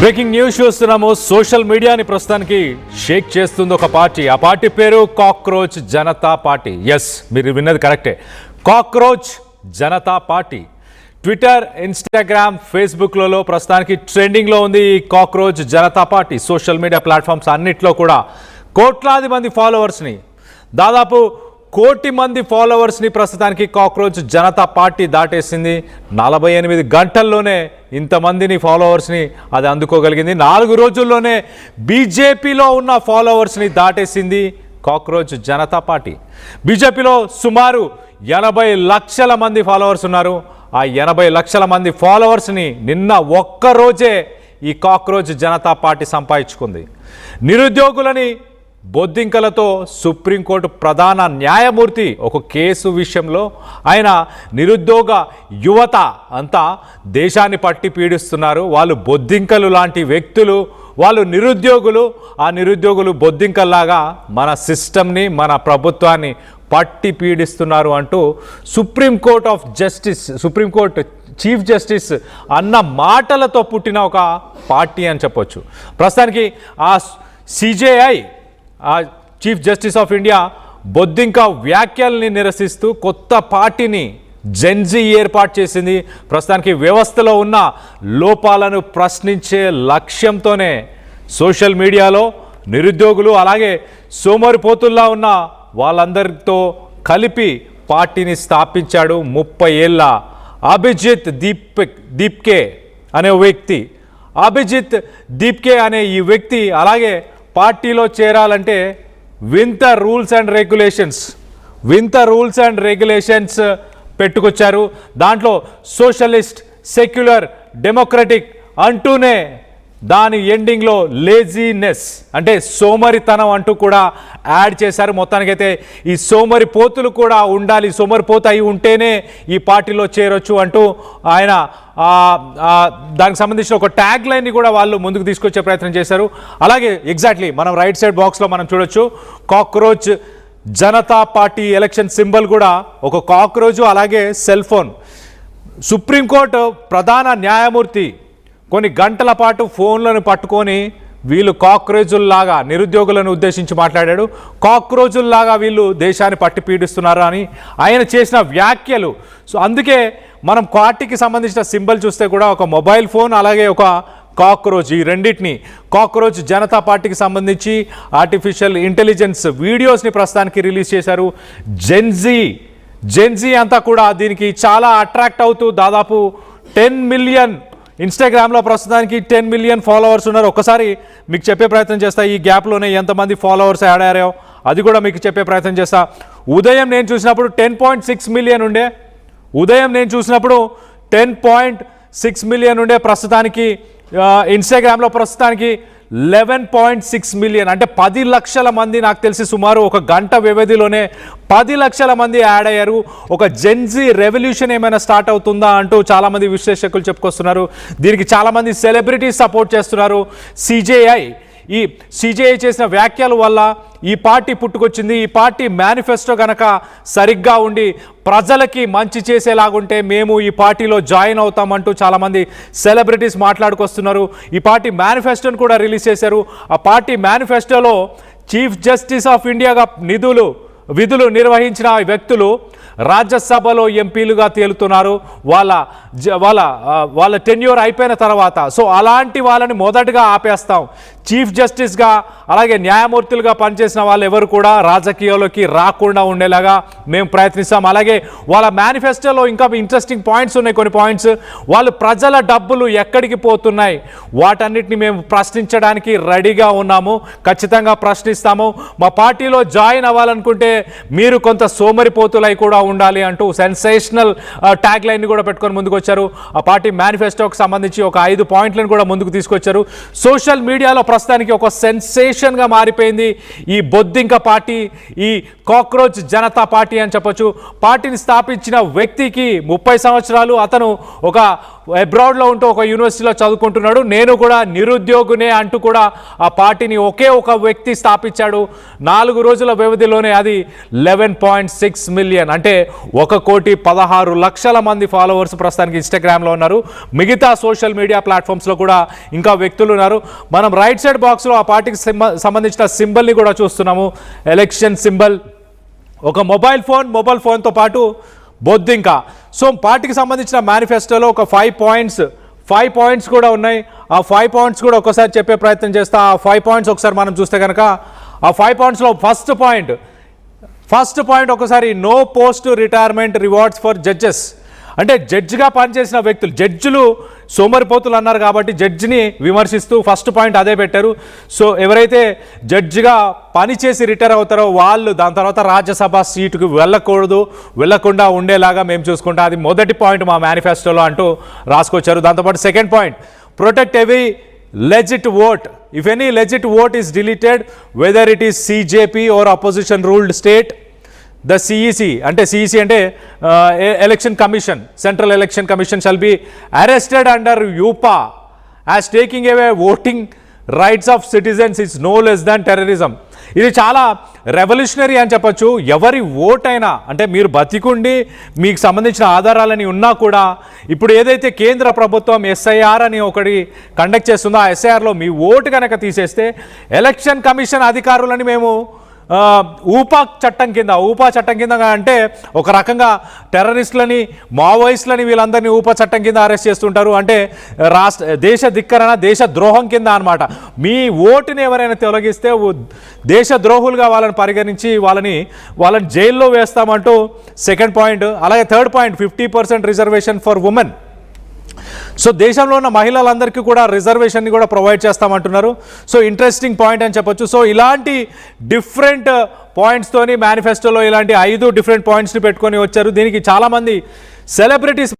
Breaking news చూస్తున్నాము. Social మీడియాని ప్రస్తుతానికి షేక్ చేస్తుంది ఒక పార్టీ. ఆ పార్టీ పేరు కాక్రోచ్ జనతా పార్టీ. ఎస్, మీరు విన్నది కరెక్టే. Cockroach Janata party Twitter, Instagram, ఫేస్బుక్లలో ప్రస్తుతానికి ట్రెండింగ్లో ఉంది ఈ cockroach Janata party. Social media platforms అన్నిట్లో కూడా కోట్లాది మంది ఫాలోవర్స్ని, దాదాపు 1 కోటి మంది ఫాలోవర్స్ని ప్రస్తుతానికి కాక్రోచ్ జనతా పార్టీ దాటేసింది. 48 గంటల్లోనే ఇంతమందిని ఫాలోవర్స్ని అది అందుకోగలిగింది. 4 రోజుల్లోనే బీజేపీలో ఉన్న ఫాలోవర్స్ని దాటేసింది కాక్రోచ్ జనతా పార్టీ. బీజేపీలో సుమారు 80 లక్షల మంది ఫాలోవర్స్ ఉన్నారు. ఆ 80 లక్షల మంది ఫాలోవర్స్ని నిన్న ఒక్కరోజే ఈ కాక్రోచ్ జనతా పార్టీ సంపాదించుకుంది. నిరుద్యోగులని బొద్దింకలతో సుప్రీంకోర్టు ప్రధాన న్యాయమూర్తి ఒక కేసు విషయంలో ఆయన నిరుద్యోగ యువత అంతా దేశాన్ని పట్టి పీడిస్తున్నారు, వాళ్ళు బొద్దింకలు లాంటి వ్యక్తులు, వాళ్ళు నిరుద్యోగులు, ఆ నిరుద్యోగులు బొద్దింకల్లాగా మన సిస్టమ్ని, మన ప్రభుత్వాన్ని పట్టి పీడిస్తున్నారు అంటూ సుప్రీంకోర్టు చీఫ్ జస్టిస్ అన్న మాటలతో పుట్టిన ఒక పార్టీ అని చెప్పొచ్చు. ప్రస్తుతానికి ఆ సిజేఐ, ఆ చీఫ్ జస్టిస్ ఆఫ్ ఇండియా బొద్దింక వ్యాఖ్యల్ని నిరసిస్తూ కొత్త పార్టీని జెన్జీ ఏర్పాటు చేసింది. ప్రస్తుతానికి వ్యవస్థలో ఉన్న లోపాలను ప్రశ్నించే లక్ష్యంతోనే సోషల్ మీడియాలో నిరుద్యోగులు అలాగే సోమరిపోతుల్లా ఉన్న వాళ్ళందరితో కలిపి పార్టీని స్థాపించాడు 30 ఏళ్ళ అభిజిత్ దీప్కే అనే వ్యక్తి. అభిజిత్ దీప్కే అనే ఈ వ్యక్తి అలాగే పార్టీలో చేరాలంటే వింత రూల్స్ అండ్ రెగ్యులేషన్స్ పెట్టుకొచ్చారు. దాంట్లో సోషలిస్ట్, సెక్యులర్, డెమోక్రటిక్ అంటూనే దాని ఎండింగ్లో లేజీనెస్ అంటే సోమరితనం అంటూ కూడా యాడ్ చేశారు. మొత్తానికైతే ఈ సోమరిపోతులు కూడా ఉండాలి, సోమరిపోతు అయి ఉంటేనే ఈ పార్టీలో చేరొచ్చు అంటూ ఆయన దానికి సంబంధించిన ఒక ట్యాగ్ లైన్ని కూడా వాళ్ళు ముందుకు తీసుకొచ్చే ప్రయత్నం చేశారు. అలాగే ఎగ్జాక్ట్లీ మనం రైట్ సైడ్ బాక్స్లో మనం చూడొచ్చు cockroach Janata party election symbol కూడా ఒక కాక్రోచ్ అలాగే సెల్ ఫోన్. సుప్రీంకోర్టు ప్రధాన న్యాయమూర్తి కొన్ని గంటల పాటు ఫోన్లను పట్టుకొని వీళ్ళు కాక్రోచుల్లాగా నిరుద్యోగులను ఉద్దేశించి మాట్లాడాడు. కాక్రోచుల్లాగా వీళ్ళు దేశాన్ని పట్టి పీడిస్తున్నారు అని ఆయన చేసిన వ్యాఖ్యలు. సో అందుకే మనం పార్టీకి సంబంధించిన సింబల్ చూస్తే కూడా ఒక మొబైల్ ఫోన్ అలాగే ఒక కాక్రోచ్, ఈ రెండింటిని కాక్రోచ్ జనతా పార్టీకి సంబంధించి ఆర్టిఫిషియల్ ఇంటెలిజెన్స్ వీడియోస్ని ప్రస్తుతానికి రిలీజ్ చేశారు. జెన్జీ అంతా కూడా దీనికి చాలా అట్రాక్ట్ అవుతూ దాదాపు 10 మిలియన్ ఇన్స్టాగ్రామ్లో ప్రస్తుతానికి 10 మిలియన్ ఫాలోవర్స్ ఉన్నారు. ఒకసారి మీకు చెప్పే ప్రయత్నం చేస్తా, ఈ గ్యాప్లోనే ఎంతమంది ఫాలోవర్స్ యాడ్ అయ్యారో అది కూడా మీకు చెప్పే ప్రయత్నం చేస్తా. ఉదయం నేను చూసినప్పుడు 10.6 మిలియన్ ఉండే, 10.6 మిలియన్ ఉండే. ప్రస్తుతానికి ఇన్స్టాగ్రామ్లో ప్రస్తుతానికి 11.6 మిలియన్ అంటే 10 లక్షల మంది, నాకు తెలిసి సుమారు ఒక గంట వ్యవధిలోనే 10 లక్షల మంది యాడ్ అయ్యారు. ఒక జెన్జీ రెవల్యూషన్ ఏమైనా స్టార్ట్ అవుతుందా అంటూ చాలామంది విశ్లేషకులు చెప్పుకొస్తున్నారు. దీనికి చాలామంది సెలబ్రిటీస్ సపోర్ట్ చేస్తున్నారు. ఈ సిజేఐ చేసిన వ్యాఖ్యల వల్ల ఈ పార్టీ పుట్టుకొచ్చింది. ఈ పార్టీ మేనిఫెస్టో కనుక సరిగ్గా ఉండి ప్రజలకి మంచి చేసేలాగుంటే మేము ఈ పార్టీలో జాయిన్ అవుతామంటూ చాలామంది సెలబ్రిటీస్ మాట్లాడుకొస్తున్నారు. ఈ పార్టీ మేనిఫెస్టోని కూడా రిలీజ్ చేశారు. ఆ పార్టీ మేనిఫెస్టోలో చీఫ్ జస్టిస్ ఆఫ్ ఇండియాగా విధులు నిర్వహించిన వ్యక్తులు రాజ్యసభలో ఎంపీలుగా తేలుతున్నారు వాళ్ళ టెన్యూర్ అయిపోయిన తర్వాత. సో అలాంటి వాళ్ళని మొదటగా ఆపేస్తాం. చీఫ్ జస్టిస్గా అలాగే న్యాయమూర్తులుగా పనిచేసిన వాళ్ళు ఎవరు కూడా రాజకీయాల్లోకి రాకుండా ఉండేలాగా మేము ప్రయత్నిస్తాం. అలాగే వాళ్ళ మేనిఫెస్టోలో ఇంకా ఇంట్రెస్టింగ్ పాయింట్స్ ఉన్నాయి. కొన్ని పాయింట్స్, వాళ్ళు ప్రజల డబ్బులు ఎక్కడికి పోతున్నాయి వాటన్నిటిని మేము ప్రశ్నించడానికి రెడీగా ఉన్నాము, ఖచ్చితంగా ప్రశ్నిస్తాము. మా పార్టీలో జాయిన్ అవ్వాలనుకుంటే మీరు కొంత సోమరిపోతులై కూడా ఉండాలి అంటూ సెన్సేషనల్ ట్యాగ్ లైన్ కూడా పెట్టుకొని ముందుకు వచ్చారు. ఆ పార్టీ మేనిఫెస్టోకి సంబంధించి ఒక 5 పాయింట్లను కూడా ముందుకు తీసుకొచ్చారు. సోషల్ మీడియాలో ప్రస్తుతానికి ఒక సెన్సేషన్గా మారిపోయింది ఈ బొద్దింక పార్టీ, ఈ కాక్రోచ్ జనతా పార్టీ అని చెప్పొచ్చు. పార్టీని స్థాపించిన వ్యక్తికి 30 సంవత్సరాలు, అతను ఒక అబ్రాడ్లో ఉంటూ ఒక యూనివర్సిటీలో చదువుకుంటున్నాడు. నేను కూడా నిరుద్యోగునే అంటూ కూడా ఆ పార్టీని ఒకే ఒక వ్యక్తి స్థాపించాడు. 4 రోజుల వ్యవధిలోనే అది 11.6 మిలియన్ అంటే 1,16,00,000 మంది ఫాలోవర్స్ ప్రస్తుతానికి ఇన్స్టాగ్రామ్లో ఉన్నారు. మిగతా సోషల్ మీడియా ప్లాట్ఫామ్స్లో కూడా ఇంకా వ్యక్తులు ఉన్నారు. మనం రైట్ సైడ్ బాక్స్లో ఆ పార్టీకి సంబంధించిన సింబల్ని కూడా చూస్తున్నాము. ఎలక్షన్ సింబల్, ఒక మొబైల్ ఫోన్తో పాటు బొద్దింక. సో పార్టీకి సంబంధించిన మేనిఫెస్టోలో ఒక 5 పాయింట్స్ కూడా ఉన్నాయి. ఆ 5 పాయింట్స్ కూడా ఒకసారి చెప్పే ప్రయత్నం చేస్తా. ఆ 5 పాయింట్స్ ఒకసారి మనం చూస్తే కనుక ఆ 5 పాయింట్స్లో ఫస్ట్ పాయింట్ ఒకసారి no post retirement rewards for judges. అంటే జడ్జిగా పనిచేసిన వ్యక్తులు, జడ్జిలు సోమరిపోతులు అన్నారు కాబట్టి జడ్జిని విమర్శిస్తూ ఫస్ట్ పాయింట్ అదే పెట్టారు. సో ఎవరైతే జడ్జిగా పనిచేసి రిటైర్ అవుతారో వాళ్ళు దాని తర్వాత రాజ్యసభ సీటుకు వెళ్ళకుండా ఉండేలాగా మేము చూసుకుంటాం. అది మొదటి పాయింట్ మా మేనిఫెస్టోలో అంటూ రాసుకొచ్చారు. దాంతోపాటు second point, protect every legit vote. If any legit vote is deleted, whether it is CJP or opposition ruled state, the CEC అంటే election commission, central election commission shall be arrested under UPA as taking away voting rights of citizens is no less than terrorism. ఇది చాలా revolutionary అని చెప్పొచ్చు. ఎవరి ఓటైనా అంటే మీరు బతికుండి మీకు సంబంధించిన ఆధారాలని ఉన్నా కూడా ఇప్పుడు ఏదైతే కేంద్ర ప్రభుత్వం SIR అని ఒకటి కండక్ట్ చేస్తుందో ఆ SIRలో మీ ఓటు కనుక తీసేస్తే ఎలక్షన్ కమిషన్ అధికారులని మేము ఊపా చట్టం కింద అంటే ఒక రకంగా టెర్రరిస్టులని, మావోయిస్టులని వీళ్ళందరినీ ఊపా చట్టం కింద అరెస్ట్ చేస్తుంటారు. అంటే దేశ ధిక్కరణ, దేశ ద్రోహం కింద అనమాట. మీ ఓటుని ఎవరైనా తొలగిస్తే దేశ ద్రోహులుగా వాళ్ళని పరిగణించి వాళ్ళని జైల్లో వేస్తామంటూ సెకండ్ పాయింట్. అలాగే third point, 50% reservation for women. So దేశంలో ఉన్న మహిళలందరికీ కూడా రిజర్వేషన్ని కూడా ప్రొవైడ్ చేస్తామంటున్నారు. సో ఇంట్రెస్టింగ్ పాయింట్ అని చెప్పొచ్చు. సో ఇలాంటి డిఫరెంట్ పాయింట్స్తోని మేనిఫెస్టోలో ఇలాంటి 5 డిఫరెంట్ పాయింట్స్ని పెట్టుకొని వచ్చారు. దీనికి చాలామంది సెలబ్రిటీస్